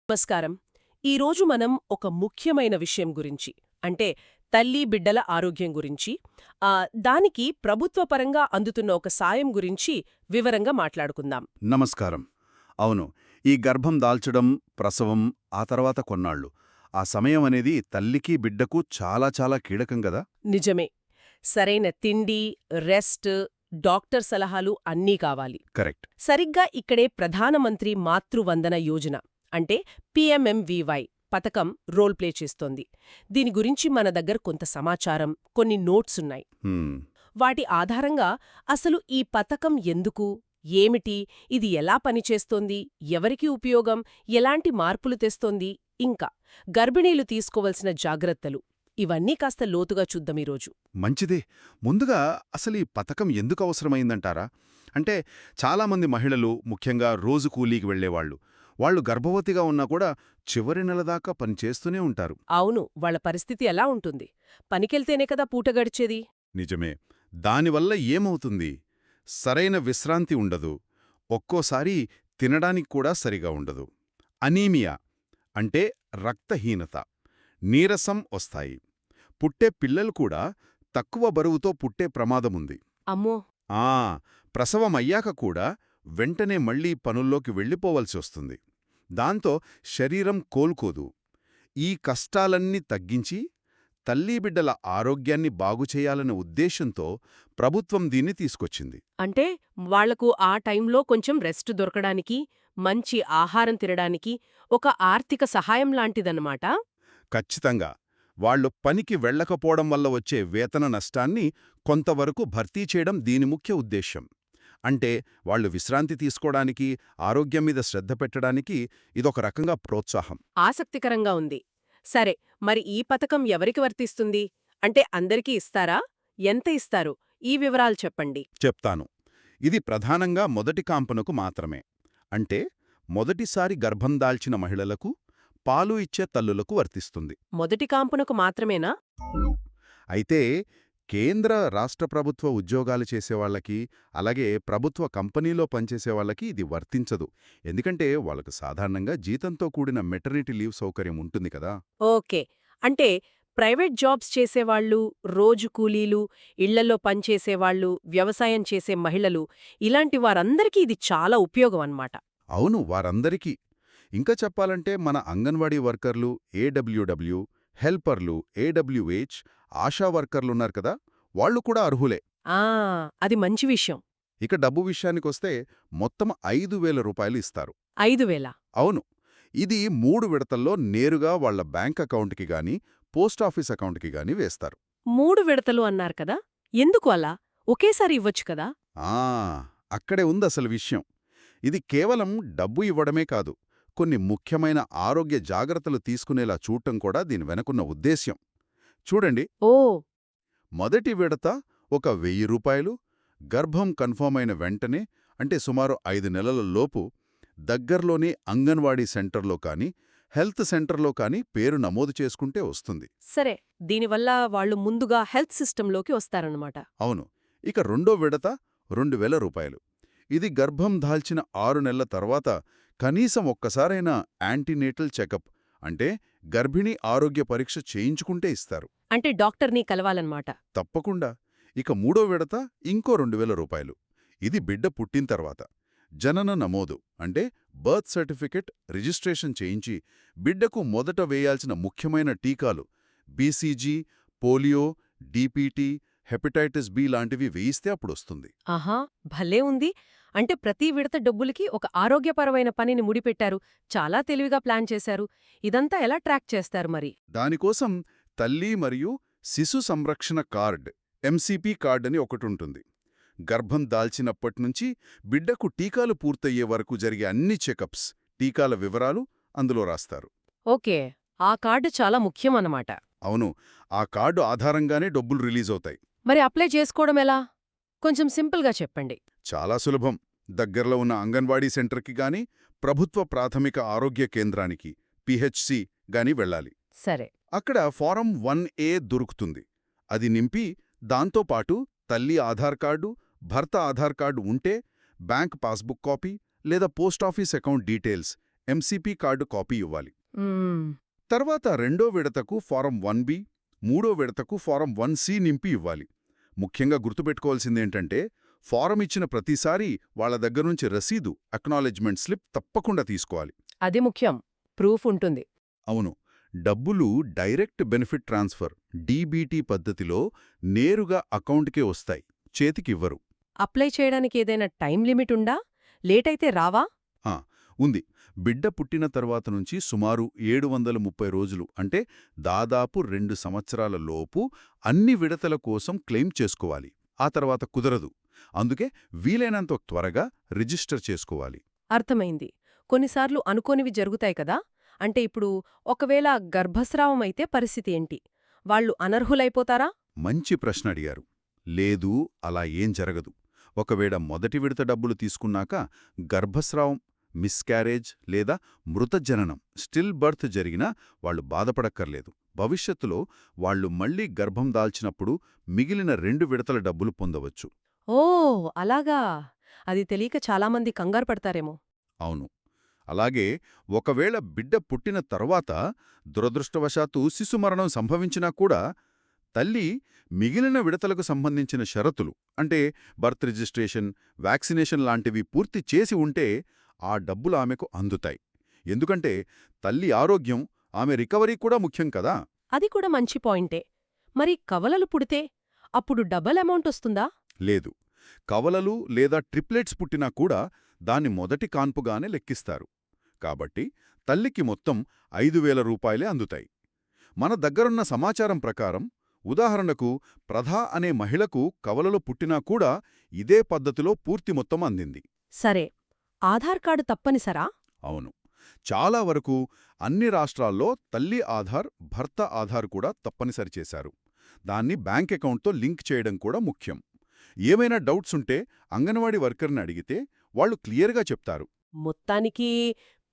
నమస్కారం. ఈరోజు మనం ఒక ముఖ్యమైన విషయం గురించి అంటే తల్లి బిడ్డల ఆరోగ్యం గురించి దానికి ప్రభుత్వపరంగా అందుతున్న ఒక సాయం గురించి వివరంగా మాట్లాడుకుందాం. నమస్కారం. అవును, ఈ గర్భం దాల్చడం, ప్రసవం, ఆ తర్వాత కొన్నాళ్ళు ఆ సమయం అనేది తల్లికి బిడ్డకు చాలా చాలా కీలకం గదా. నిజమే. సరైన తిండి, రెస్ట్, డాక్టర్ సలహాలు అన్నీ కావాలి. కరెక్ట్. సరిగ్గా ఇక్కడే ప్రధానమంత్రి మాతృవందన యోజన అంటే PMMVY పథకం రోల్ ప్లే చేస్తోంది. దీని గురించి మన దగ్గర కొంత సమాచారం, కొన్ని నోట్సున్నాయి. హ్మ్, వాటి ఆధారంగా అసలు ఈ పథకం ఎందుకు, ఏమిటి, ఇది ఎలా పనిచేస్తోంది, ఎవరికి ఉపయోగం, ఎలాంటి మార్పులు తెస్తోంది, ఇంకా గర్భిణీలు తీసుకోవలసిన జాగ్రత్తలు, ఇవన్నీ కాస్త లోతుగా చూద్దామీరోజు. మంచిదే. ముందుగా అసలు ఈ పథకం ఎందుకు అవసరమైందంటారా? అంటే చాలామంది మహిళలు, ముఖ్యంగా రోజు కూలీకి వెళ్లేవాళ్లు, వాళ్ళు గర్భవతిగా ఉన్నా కూడా చివరి నెల దాకా పనిచేస్తూనే ఉంటారు. అవును, వాళ్ల పరిస్థితి ఎలా ఉంటుంది? పనికెళ్తేనే కదా పూట గడిచేది. నిజమే. దానివల్ల ఏమవుతుంది? సరైన విశ్రాంతి ఉండదు. ఒక్కోసారి తినడానికి కూడా సరిగా ఉండదు. అనీమియా అంటే రక్తహీనత, నీరసం వస్తాయి. పుట్టే పిల్లలు కూడా తక్కువ బరువుతో పుట్టే ప్రమాదముంది. అమ్మో. ఆ ప్రసవమయ్యాక కూడా వెంటనే మళ్లీ పనుల్లోకి వెళ్ళిపోవలసి వస్తుంది. దాంతో శరీరం కోలుకోదు. ఈ కష్టాలన్నీ తగ్గించి తల్లీబిడ్డల ఆరోగ్యాన్ని బాగుచేయాలనే ఉద్దేశంతో ప్రభుత్వం దీన్ని తీసుకొచ్చింది. అంటే వాళ్లకు ఆ టైంలో కొంచెం రెస్ట్ దొరకడానికి, మంచి ఆహారం తినడానికి ఒక ఆర్థిక సహాయం లాంటిదన్నమాట. ఖచ్చితంగా. వాళ్లు పనికి వెళ్లకపోవడం వల్ల వచ్చే వేతన నష్టాన్ని కొంతవరకు భర్తీ చేయడం దీని ముఖ్య ఉద్దేశ్యం. అంటే వాళ్లు విశ్రాంతి తీసుకోవడానికి, ఆరోగ్యం మీద శ్రద్ధ పెట్టడానికి ఇదొక రకంగా ప్రోత్సాహం. ఆసక్తికరంగా ఉంది. సరే, మరి ఈ పథకం ఎవరికి వర్తిస్తుంది? అంటే అందరికీ ఇస్తారా? ఎంత ఇస్తారు? ఈ వివరాలు చెప్పండి. చెప్తాను. ఇది ప్రధానంగా మొదటి కాంపనకు మాత్రమే. అంటే మొదటిసారి గర్భం దాల్చిన మహిళలకు, పాలు ఇచ్చే తల్లులకు వర్తిస్తుంది. మొదటి కాంపునకు మాత్రమేనా? అయితే కేంద్ర రాష్ట్ర ప్రభుత్వ ఉద్యోగాలు చేసేవాళ్లకి, అలాగే ప్రభుత్వ కంపెనీలో పనిచేసేవాళ్లకి ఇది వర్తించదు. ఎందుకంటే వాళ్లకు సాధారణంగా జీతంతో కూడిన మెటర్నిటీ లీవ్ సౌకర్యం ఉంటుంది కదా. ఓకే. అంటే ప్రైవేట్ జాబ్స్ చేసేవాళ్లు, రోజు కూలీలు, ఇళ్లలో పనిచేసేవాళ్లు, వ్యవసాయం చేసే మహిళలు, ఇలాంటి వారందరికీ ఇది చాలా ఉపయోగం అన్నమాట. అవును, వారందరికీ. ఇంకా చెప్పాలంటే మన అంగన్వాడీ వర్కర్లు, AWW, హెల్పర్లు, AWH, ఆశా వర్కర్లున్నారు కదా, వాళ్లు కూడా అర్హులే. అది మంచి విషయం. ఇక డబ్బు విషయానికొస్తే మొత్తం 5,000 రూపాయలు ఇస్తారు. 5,000? అవును. ఇది 3 విడతల్లో నేరుగా వాళ్ల బ్యాంక్ అకౌంట్కి గాని, పోస్టాఫీస్ అకౌంట్కి గాని వేస్తారు. 3 విడతలు అన్నారు కదా, ఎందుకు అలా? ఒకేసారి ఇవ్వొచ్చు కదా? అక్కడే ఉందసలు విషయం. ఇది కేవలం డబ్బు ఇవ్వడమే కాదు, కొన్ని ముఖ్యమైన ఆరోగ్య జాగ్రత్తలు తీసుకునేలా చూడటం కూడా దీని వెనకున్న ఉద్దేశ్యం. చూడండి. మొదటి విడత ఒక 1,000 రూపాయలు, గర్భం కన్ఫర్మ్ అయిన వెంటనే, అంటే సుమారు 5 నెలల లోపు దగ్గర్లోని అంగన్వాడీ సెంటర్లో కానీ, హెల్త్ సెంటర్లో కానీ పేరు నమోదు చేసుకుంటే వస్తుంది. సరే, దీనివల్ల వాళ్ళు ముందుగా హెల్త్ సిస్టంలోకి వస్తారన్నమాట. అవును. ఇక రెండో విడత 2,000 రూపాయలు. ఇది గర్భం దాల్చిన 6 నెలల తర్వాత కనీసం ఒక్కసారైనా యాంటీనేటల్ చెకప్, అంటే గర్భిణీ ఆరోగ్య పరీక్ష చేయించుకుంటే ఇస్తారు. అంటే డాక్టర్ని కలవాలన్నమాట. తప్పకుండా. ఇక మూడో విడత ఇంకో 2,000 రూపాయలు. ఇది బిడ్డ పుట్టిన తర్వాత జనన నమోదు, అంటే బర్త్ సర్టిఫికెట్ రిజిస్ట్రేషన్ చేయించి బిడ్డకు మొదట వేయాల్సిన ముఖ్యమైన టీకాలు BCG, polio, DPT, hepatitis B లాంటివి వేయిస్తే అప్పుడొస్తుంది. ఆహా, భలే ఉంది. అంటే ప్రతి విడత డబ్బులకి ఒక ఆరోగ్యపరమైన పనిని ముడిపెట్టారు. చాలా తెలివిగా ప్లాన్ చేశారు. ఇదంతా ఎలా ట్రాక్ చేస్తారు మరి? దానికోసం తల్లి మరియు శిశు సంరక్షణ కార్డ్, MCP కార్డ్ అని ఒకటుంటుంది. గర్భం దాల్చినప్పట్నుంచి బిడ్డకు టీకాలు పూర్తయ్యే వరకు జరిగే అన్ని చెకప్స్, టీకాల వివరాలు అందులో రాస్తారు. ఓకే, ఆ కార్డు చాలా ముఖ్యమన్నమాట. అవును, ఆ కార్డు ఆధారంగానే డబ్బులు రిలీజవుతాయి. మరి అప్లై చేసుకోవడం ఎలా? కొంచెం సింపుల్గా చెప్పండి. చాలా సులభం. దగ్గరలో ఉన్న అంగన్వాడీ సెంటర్కి గాని, ప్రభుత్వ ప్రాథమిక ఆరోగ్య కేంద్రానికి PHC గాని వెళ్ళాలి. సరే. అక్కడ ఫారం 1A దొరుకుతుంది. అది నింపి దాంతోపాటు తల్లి ఆధార్ కార్డు, భర్త ఆధార్ కార్డు ఉంటే బ్యాంక్ పాస్బుక్ కాపీ లేదా post office account details MCP card copy ఇవ్వాలి. మ్మ్. తర్వాత రెండో విడతకు ఫారం 1B, మూడో విడతకు ఫారం 1C నింపి ఇవ్వాలి. ముఖ్యంగా గుర్తుపెట్టుకోవాల్సిందేంటంటే ఫారం ఇచ్చిన ప్రతిసారీ వాళ్ళ దగ్గరుంచి రసీదు అక్నాలెడ్జ్మెంట్ స్లిప్ తప్పకుండా తీసుకోవాలి. అది ముఖ్యం. ప్రూఫ్ ఉంటుంది. అవును, డబ్బులు డైరెక్ట్ బెనిఫిట్ ట్రాన్స్ఫర్ డీబీటీ పద్ధతిలో నేరుగా అకౌంట్కే వస్తాయి, చేతికివ్వరు. అప్లై చేయడానికి ఏదైనా టైం లిమిట్ ఉందా? లేటైతే రావా? ఉంది. బిడ్డ పుట్టిన తర్వాత నుంచి సుమారు 730 రోజులు అంటే దాదాపు 2 సంవత్సరాల లోపు అన్ని విడతల కోసం క్లెయిమ్ చేసుకోవాలి. ఆ తర్వాత కుదరదు. అందుకే వీలైనంత త్వరగా రిజిస్టర్ చేసుకోవాలి. అర్థమైంది. కొన్నిసార్లు అనుకోనివి జరుగుతాయి కదా. అంటే ఇప్పుడు ఒకవేళ గర్భస్రావం అయితే పరిస్థితి ఏంటి? వాళ్ళు అనర్హులైపోతారా? మంచి ప్రశ్న అడిగారు. లేదు, అలా ఏం జరగదు. ఒకవేళ మొదటి విడత డబ్బులు తీసుకున్నాక గర్భస్రావం, మిస్క్యారేజ్ లేదా మృతజననం స్టిల్ బర్త్ జరిగినా వాళ్లు బాధపడక్కర్లేదు. భవిష్యత్తులో వాళ్లు మళ్లీ గర్భం దాల్చినప్పుడు మిగిలిన 2 విడతల డబ్బులు పొందవచ్చు. ఓ అలాగా. అది తెలియక చాలామంది కంగారు పడతారేమో. అవును. అలాగే ఒకవేళ బిడ్డ పుట్టిన తర్వాత దురదృష్టవశాత్తు శిశుమరణం సంభవించినా కూడా తల్లి మిగిలిన విడతలకు సంబంధించిన షరతులు అంటే బర్త్ రిజిస్ట్రేషన్, వ్యాక్సినేషన్ లాంటివి పూర్తి చేసి ఉంటే ఆ డబ్బులు ఆమెకు అందుతాయి. ఎందుకంటే తల్లి ఆరోగ్యం, ఆమె రికవరీ కూడా ముఖ్యం కదా. అది కూడా మంచి పాయింటే. మరి కవలలు పుడితే అప్పుడు డబల్ అమౌంట్ వస్తుందా? లేదు. కవలలు లేదా ట్రిప్లెట్స్ పుట్టినా కూడా దాన్ని మొదటి కాన్పుగానే లెక్కిస్తారు. కాబట్టి తల్లికి మొత్తం 5,000 రూపాయలే అందుతాయి. మన దగ్గరున్న సమాచారం ప్రకారం ఉదాహరణకు ప్రధా అనే మహిళకు కవలలు పుట్టినా కూడా ఇదే పద్ధతిలో పూర్తి మొత్తం అందింది. సరే, ఆధార్ కార్డు తప్పనిసరా? అవును. చాలా వరకు అన్ని రాష్ట్రాల్లో తల్లి ఆధార్, భర్త ఆధార్ కూడా తప్పనిసరి చేశారు. దాన్ని బ్యాంక్ అకౌంట్తో లింక్ చేయడం కూడా ముఖ్యం. ఏమైనా డౌట్స్ ఉంటే అంగన్వాడీ వర్కర్ని అడిగితే వాళ్ళు క్లియర్గా చెప్తారు. మొత్తానికి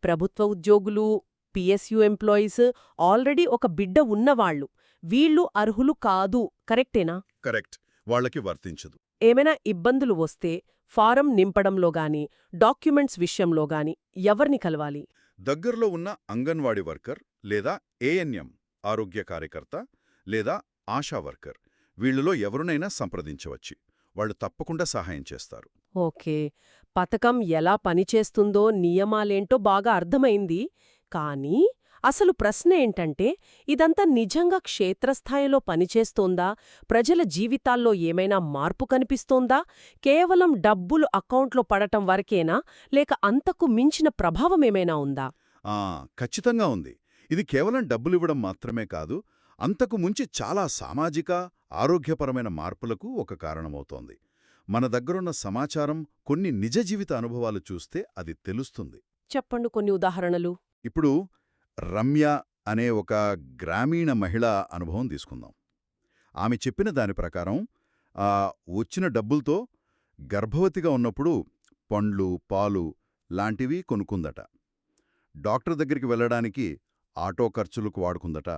ప్రభుత్వ ఉద్యోగులు, పిఎస్యు ఎంప్లాయీస్, ఆల్రెడీ ఒక బిడ్డ ఉన్నవాళ్లు, వీళ్ళు అర్హులు కాదు, కరెక్టేనా? కరెక్ట్. వాళ్ళకి వర్తించదు. ఏమైనా ఇబ్బందులు వస్తే ఫారం నింపడంలో గాని, డాక్యుమెంట్స్ విషయంలో గాని ఎవర్ని కలవాలి? దగ్గర్లో ఉన్న అంగన్వాడీ వర్కర్ లేదా ఏఎన్ఎం ఆరోగ్య కార్యకర్త లేదా ఆశా వర్కర్, వీళ్ళలో ఎవరినైనా సంప్రదించవచ్చు. వాళ్ళు తప్పకుండా సహాయం చేస్తారు. ఓకే, పథకం ఎలా పనిచేస్తుందో, నియమాలేంటో బాగా అర్థమైంది. కానీ అసలు ప్రశ్న ఏంటంటే, ఇదంతా నిజంగా క్షేత్రస్థాయిలో పనిచేస్తోందా? ప్రజల జీవితాల్లో ఏమైనా మార్పు కనిపిస్తోందా? కేవలం డబ్బులు అకౌంట్లో పడటం వరకేనా, లేక అంతకు మించిన ప్రభావమేమైనా ఉందా? ఖచ్చితంగా ఉంది. ఇది కేవలం డబ్బులివ్వడం మాత్రమే కాదు, అంతకు ముంచి చాలా సామాజిక, ఆరోగ్యపరమైన మార్పులకు ఒక కారణమవుతోంది. మన దగ్గరున్న సమాచారం, కొన్ని నిజ జీవిత అనుభవాలు చూస్తే అది తెలుస్తుంది. చెప్పండి కొన్ని ఉదాహరణలు. ఇప్పుడు రమ్య అనే ఒక గ్రామీణ మహిళ అనుభవం తీసుకుందాం. ఆమె చెప్పిన దాని ప్రకారం వచ్చిన డబ్బులతో గర్భవతిగా ఉన్నప్పుడు పండ్లు, పాలు లాంటివి కొనుక్కుందట. డాక్టర్ దగ్గరికి వెళ్ళడానికి ఆటో ఖర్చులకు వాడుకుందట.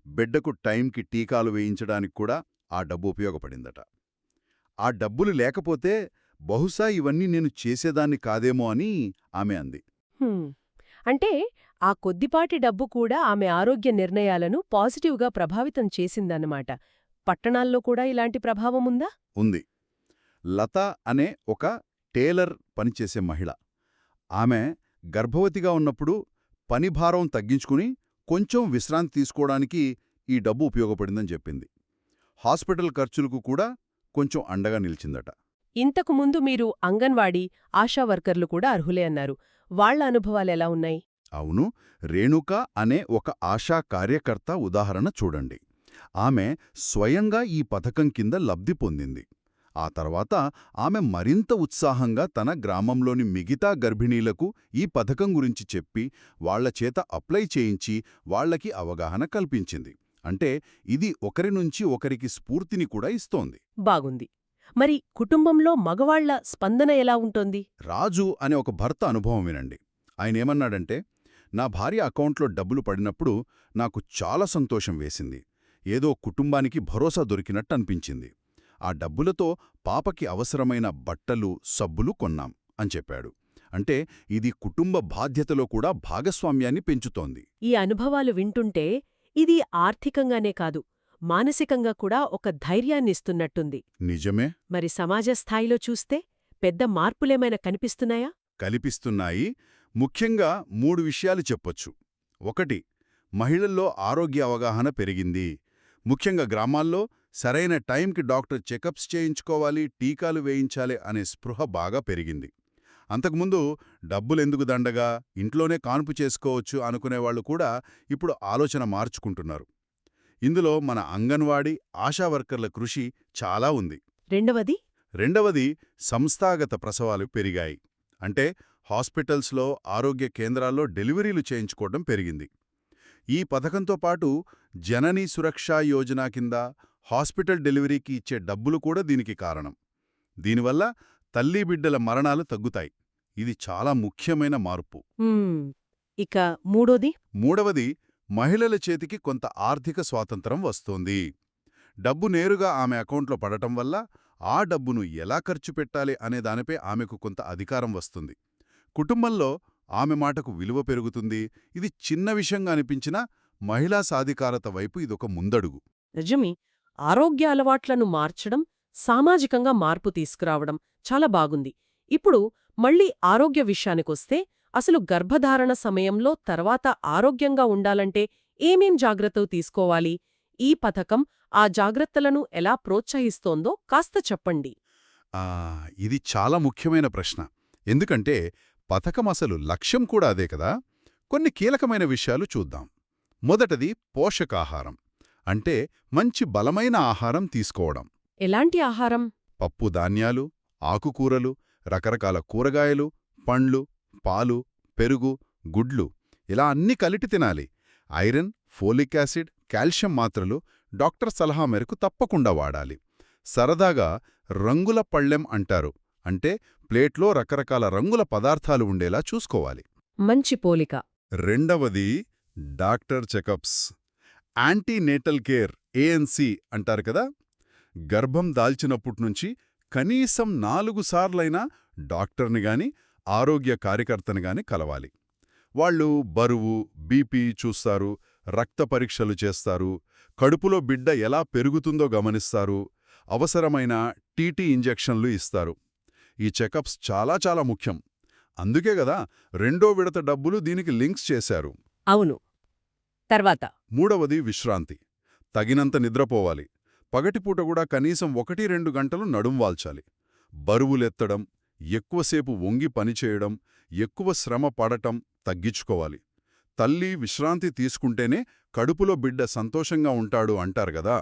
బిడ్డకు టైంకి టీకాలు వేయించడానికి కూడా ఆ డబ్బు ఉపయోగపడిందట. ఆ డబ్బులు లేకపోతే బహుశా ఇవన్నీ నేను చేసేదాన్ని కాదేమో అని ఆమె అంది. అంటే ఆ కొద్దిపాటి డబ్బు కూడా ఆమె ఆరోగ్య నిర్ణయాలను పాజిటివ్గా ప్రభావితం చేసిందన్నమాట. పట్టణాల్లో కూడా ఇలాంటి ప్రభావముందా? ఉంది. లత అనే ఒక టేలర్ పనిచేసే మహిళ. ఆమె గర్భవతిగా ఉన్నప్పుడు పనిభారం తగ్గించుకుని కొంచెం విశ్రాంతి తీసుకోవడానికి ఈ డబ్బు ఉపయోగపడిందని చెప్పింది. హాస్పిటల్ ఖర్చులకు కూడా కొంచెం అండగా నిలిచిందట. ఇంతకుముందు మీరు అంగన్వాడీ, ఆశా వర్కర్లు కూడా అర్హులే అన్నారు. వాళ్ల అనుభవాలెలా ఉన్నాయి? అవును. రేణుక అనే ఒక ఆశా కార్యకర్త ఉదాహరణ చూడండి. ఆమె స్వయంగా ఈ పథకం కింద లబ్ధి పొందింది. ఆ తర్వాత ఆమె మరింత ఉత్సాహంగా తన గ్రామంలోని మిగతా గర్భిణీలకు ఈ పథకం గురించి చెప్పి వాళ్లచేత అప్లై చేయించి వాళ్లకి అవగాహన కల్పించింది. అంటే ఇది ఒకరి నుంచి ఒకరికి స్ఫూర్తిని కూడా ఇస్తోంది. బాగుంది. మరి కుటుంబంలో మగవాళ్ల స్పందన ఎలా ఉంటోంది? రాజు అనే ఒక భర్త అనుభవం వినండి. ఆయనేమన్నాడంటే, నా భార్య అకౌంట్లో డబ్బులు పడినప్పుడు నాకు చాలా సంతోషం వేసింది. ఏదో కుటుంబానికి భరోసా దొరికినట్టు అనిపించింది. ఆ డబ్బులతో పాపకి అవసరమైన బట్టలు, సబ్బులు కొన్నాం అని చెప్పాడు. అంటే ఇది కుటుంబ బాధ్యతలో కూడా భాగస్వామ్యాన్ని పెంచుతోంది. ఈ అనుభవాలు వింటుంటే ఇది ఆర్థికంగానే కాదు, మానసికంగా కూడా ఒక ధైర్యాన్నిస్తున్నట్టుంది. నిజమే. మరి సమాజ స్థాయిలో చూస్తే పెద్ద మార్పులేమైనా కనిపిస్తున్నాయా? కల్పిస్తున్నాయి. ముఖ్యంగా 3 విషయాలు చెప్పొచ్చు. 1. మహిళల్లో ఆరోగ్య అవగాహన పెరిగింది. ముఖ్యంగా గ్రామాల్లో సరైన టైంకి డాక్టర్ చెకప్స్ చేయించుకోవాలి, టీకాలు వేయించాలి అనే స్పృహ బాగా పెరిగింది. అంతకుముందు డబ్బులెందుకు దండగా, ఇంట్లోనే కాన్పు చేసుకోవచ్చు అనుకునేవాళ్లు కూడా ఇప్పుడు ఆలోచన మార్చుకుంటున్నారు. ఇందులో మన అంగన్వాడీ, ఆశా వర్కర్ల కృషి చాలా ఉంది. రెండవది సంస్థాగత ప్రసవాలు పెరిగాయి. అంటే హాస్పిటల్స్లో, ఆరోగ్య కేంద్రాల్లో డెలివరీలు చేయించుకోవడం పెరిగింది. ఈ పథకంతో పాటు జననీ సురక్షా యోజన కింద హాస్పిటల్ డెలివరీకి ఇచ్చే డబ్బులు కూడా దీనికి కారణం. దీనివల్ల తల్లీబిడ్డల మరణాలు తగ్గుతాయి. ఇది చాలా ముఖ్యమైన మార్పు. ఇక మూడవది మహిళల చేతికి కొంత ఆర్థిక స్వాతంత్రం వస్తోంది. డబ్బు నేరుగా ఆమె అకౌంట్లో పడటం వల్ల ఆ డబ్బును ఎలా ఖర్చు పెట్టాలి అనే దానిపై ఆమెకు కొంత అధికారం వస్తుంది. కుటుంబంలో ఆమె మాటకు విలువ పెరుగుతుంది. ఇది చిన్న విషయంగా అనిపించినా మహిళా సాధికారత వైపు ఇదొక ముందడుగు. నిజమే. ఆరోగ్య అలవాట్లను మార్చడం, సామాజికంగా మార్పు తీసుకురావడం చాలా బాగుంది. ఇప్పుడు మళ్ళీ ఆరోగ్య విషయానికొస్తే అసలు గర్భధారణ సమయంలో తర్వాత ఆరోగ్యంగా ఉండాలంటే ఏమేం జాగ్రత్తలు తీసుకోవాలి? ఈ పథకం ఆ జాగ్రత్తలను ఎలా ప్రోత్సహిస్తోందో కాస్త చెప్పండి. ఇది చాలా ముఖ్యమైన ప్రశ్న. ఎందుకంటే పథకం అసలు లక్ష్యం కూడా అదే కదా. కొన్ని కీలకమైన విషయాలు చూద్దాం. మొదటది పోషకాహారం. అంటే మంచి బలమైన ఆహారం తీసుకోవడం. ఎలాంటి ఆహారం? పప్పు ధాన్యాలు, ఆకుకూరలు, రకరకాల కూరగాయలు, పండ్లు, పాలు, పెరుగు, గుడ్లు ఇలా అన్నీ కలిపి తినాలి. ఐరన్, ఫోలిక్ యాసిడ్, కాల్షియం మాత్రలు డాక్టర్ సలహా మేరకు తప్పకుండా వాడాలి. సరదాగా రంగుల పళ్ళెం అంటారు. అంటే ప్లేట్లో రకరకాల రంగుల పదార్థాలు ఉండేలా చూసుకోవాలి. మంచి పోలిక. రెండవది doctor checkups. Antenatal care, ANC అంటారు కదా. గర్భం దాల్చినప్పటినుంచి కనీసం 4 సార్లైనా డాక్టర్ని గాని, ఆరోగ్య కార్యకర్తని గాని కలవాలి. వాళ్ళు బరువు, బీపీ చూస్తారు, రక్త పరీక్షలు చేస్తారు, కడుపులో బిడ్డ ఎలా పెరుగుతుందో గమనిస్తారు, అవసరమైన టీటీ ఇంజెక్షన్లు ఇస్తారు. ఈ చెకప్స్ చాలా చాలా ముఖ్యం. అందుకే గదా 2వ విడత డబ్బులు దీనికి లింక్స్ చేశారు. అవును. తర్వాత మూడవది విశ్రాంతి. తగినంత నిద్రపోవాలి. పగటిపూట కూడా కనీసం 1-2 గంటలు నడుం వాల్చాలి. బరువులెత్తడం, ఎక్కువసేపు వంగి పనిచేయడం, ఎక్కువ శ్రమ పడటం తగ్గించుకోవాలి. తల్లి విశ్రాంతి తీసుకుంటేనే కడుపులో బిడ్డ సంతోషంగా ఉంటాడు అంటారు గదా.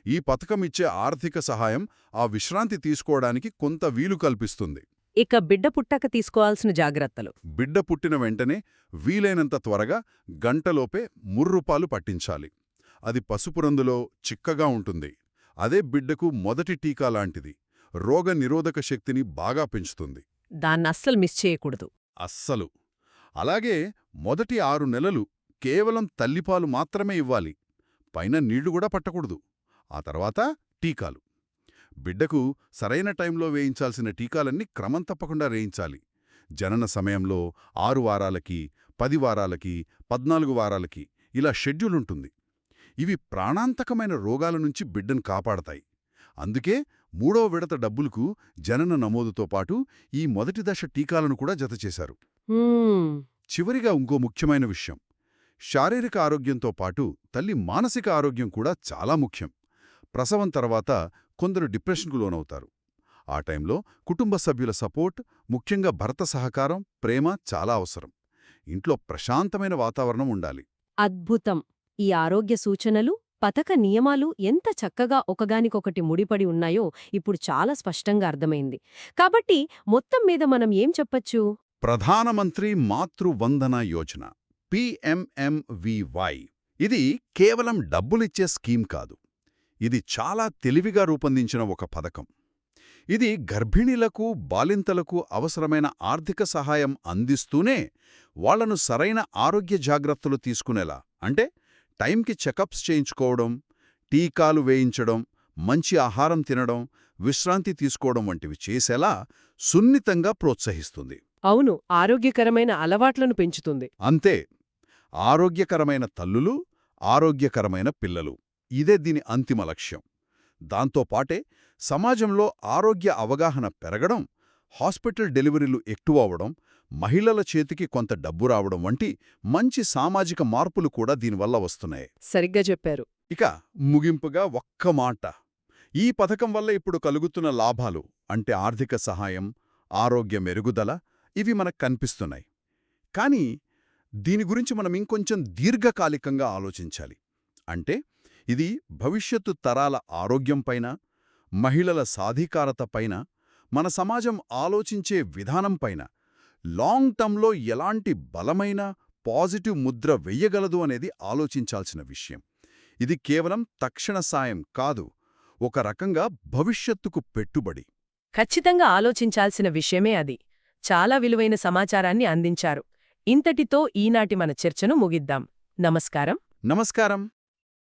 ఈ పథకమిచ్చే ఆర్థిక సహాయం ఆ విశ్రాంతి తీసుకోవడానికి కొంత వీలు కల్పిస్తుంది. ఇక బిడ్డ పుట్టాక తీసుకోవాల్సిన జాగ్రత్తలు. బిడ్డ పుట్టిన వెంటనే వీలైనంత త్వరగా గంటలోపే ముర్రుపాలు పట్టించాలి. అది పసుపురందులో చిక్కగా ఉంటుంది. అదే బిడ్డకు మొదటి టీకా లాంటిది. రోగ నిరోధక శక్తిని బాగా పెంచుతుంది. దాన్నస్సలు మిస్ చేయకూడదు. అస్సలు. అలాగే మొదటి 6 నెలలు కేవలం తల్లిపాలు మాత్రమే ఇవ్వాలి. పైన నీళ్లు కూడా పట్టకూడదు. ఆ తర్వాత టీకాలు. బిడ్డకు సరైన టైంలో వేయించాల్సిన టీకాలన్నీ క్రమం తప్పకుండా వేయించాలి. జనన సమయంలో 6 వారాలకి, 10 వారాలకి, 14 వారాలకి ఇలా షెడ్యూల్ ఉంటుంది. ఇవి ప్రాణాంతకమైన రోగాల నుంచి బిడ్డను కాపాడతాయి. అందుకే 3వ విడత డబ్బులకు జనన నమోదుతో పాటు ఈ మొదటి దశ టీకాలను కూడా జతచేశారు. చివరిగా ఇంకో ముఖ్యమైన విషయం. శారీరక ఆరోగ్యంతో పాటు తల్లి మానసిక ఆరోగ్యం కూడా చాలా ముఖ్యం. ప్రసవం తర్వాత కొందరు డిప్రెషన్కు లోనవుతారు. ఆ టైంలో కుటుంబ సభ్యుల సపోర్ట్, ముఖ్యంగా భర్త సహకారం, ప్రేమ చాలా అవసరం. ఇంట్లో ప్రశాంతమైన వాతావరణం ఉండాలి. అద్భుతం. ఈ ఆరోగ్య సూచనలు, పథక నియమాలు ఎంత చక్కగా ఒకగానికొకటి ముడిపడి ఉన్నాయో ఇప్పుడు చాలా స్పష్టంగా అర్థమైంది. కాబట్టి మొత్తం మీద మనం ఏం చెప్పచ్చు? ప్రధానమంత్రి మాతృవందన యోజన PMMVY ఇది కేవలం డబ్బులిచ్చే స్కీమ్ కాదు. ఇది చాలా తెలివిగా రూపొందించిన ఒక పథకం. ఇది గర్భిణీలకు, బాలింతలకు అవసరమైన ఆర్థిక సహాయం అందిస్తూనే వాళ్లను సరైన ఆరోగ్య జాగ్రత్తలు తీసుకునేలా, అంటే టైంకి చెకప్స్ చేయించుకోవడం, టీకాలు వేయించడం, మంచి ఆహారం తినడం, విశ్రాంతి తీసుకోవడం వంటివి చేసేలా సున్నితంగా ప్రోత్సహిస్తుంది. అవును, ఆరోగ్యకరమైన అలవాట్లను పెంచుతుంది. అంతే. ఆరోగ్యకరమైన తల్లులు, ఆరోగ్యకరమైన పిల్లలు. ఇదే దీని అంతిమ లక్ష్యం. దాంతోపాటే సమాజంలో ఆరోగ్య అవగాహన పెరగడం, హాస్పిటల్ డెలివరీలు ఎక్కువవడం, మహిళల చేతికి కొంత డబ్బు రావడం వంటి మంచి సామాజిక మార్పులు కూడా దీనివల్ల వస్తున్నాయి. సరిగ్గా చెప్పారు. ఇక ముగింపుగా ఒక్క మాట. ఈ పథకం వల్ల ఇప్పుడు కలుగుతున్న లాభాలు అంటే ఆర్థిక సహాయం, ఆరోగ్య మెరుగుదల ఇవి మనకు కనిపిస్తున్నాయి. కానీ దీని గురించి మనం ఇంకొంచెం దీర్ఘకాలికంగా ఆలోచించాలి. అంటే ఇది భవిష్యత్తు తరాల ఆరోగ్యంపైన, మహిళల సాధికారతపైన, మన సమాజం ఆలోచించే విధానంపైన లాంగ్ టర్మ్లో ఎలాంటి బలమైన పాజిటివ్ ముద్ర వెయ్యగలదు అనేది ఆలోచించాల్సిన విషయం. ఇది కేవలం తక్షణ సాయం కాదు, ఒక రకంగా భవిష్యత్తుకు పెట్టుబడి. ఖచ్చితంగా ఆలోచించాల్సిన విషయమే అది. చాలా విలువైన సమాచారాన్ని అందించారు. ఇంతటితో ఈనాటి మన చర్చను ముగిద్దాం. నమస్కారం. నమస్కారం.